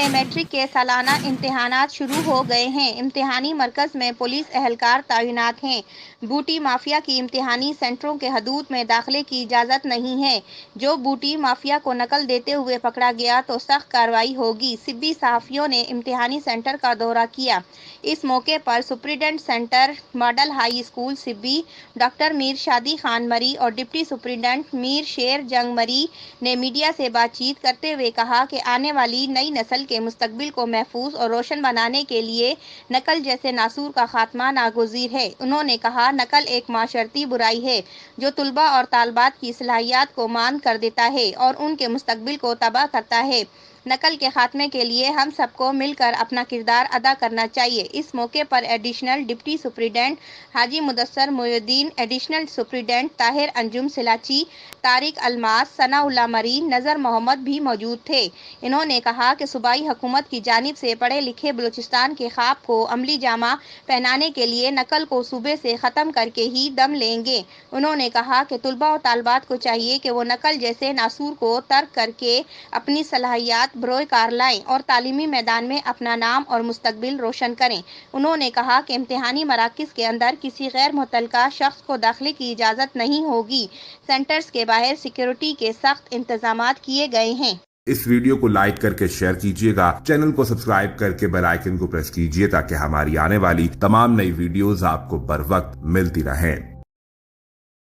میں میٹرک کے سالانہ امتحانات شروع ہو گئے ہیں۔ امتحانی مرکز میں پولیس اہلکار تعینات ہیں۔ بوٹی مافیا کی امتحانی سینٹروں کے حدود میں داخلے کی اجازت نہیں ہے۔ جو بوٹی مافیا کو نقل دیتے ہوئے پکڑا گیا تو سخت کارروائی ہوگی۔ سبی صحافیوں نے امتحانی سینٹر کا دورہ کیا۔ اس موقع پر superintendent centre model high school Sibi doctor Mir Shadi Khan مری اور ڈپٹی سپرنٹنڈنٹ میر شیر جنگ مری نے میڈیا سے بات چیت کرتے ہوئے کہا کہ آنے والی نئی نسل کے مستقبل کو محفوظ اور روشن بنانے کے لیے نقل جیسے ناسور کا خاتمہ ناگزیر ہے۔ انہوں نے کہا، نقل ایک معاشرتی برائی ہے جو طلباء اور طالبات کی صلاحیت کو ماند کر دیتا ہے اور ان کے مستقبل کو تباہ کرتا ہے۔ نقل کے خاتمے کے لیے ہم سب کو مل کر اپنا کردار ادا کرنا چاہیے۔ اس موقع پر ایڈیشنل ڈپٹی سپرنٹنڈنٹ حاجی مدثر محی الدین، ایڈیشنل سپرنٹنڈنٹ طاہر انجم سلاچی، طارق الماس، ثناء اللہ مری، نذر محمد بھی موجود تھے۔ انہوں نے کہا کہ صوبائی حکومت کی جانب سے پڑھے لکھے بلوچستان کے خواب کو عملی جامہ پہنانے کے لیے نقل کو صوبے سے ختم کر کے ہی دم لیں گے۔ انہوں نے کہا کہ طلباء اور طالبات کو چاہیے کہ وہ نقل جیسے ناسور کو ترک کر کے اپنی صلاحیت بروئے کار لائیں اور تعلیمی میدان میں اپنا نام اور مستقبل روشن کریں۔ انہوں نے کہا کہ امتحانی مراکز کے اندر کسی غیر متعلقہ شخص کو داخلے کی اجازت نہیں ہوگی۔ سینٹرز کے باہر سیکورٹی کے سخت انتظامات کیے گئے ہیں۔ اس ویڈیو کو لائک کر کے شیئر کیجئے گا، چینل کو سبسکرائب کر کے بیل آئیکن کو پریس کیجئے تاکہ ہماری آنے والی تمام نئی ویڈیوز آپ کو بر وقت ملتی رہیں۔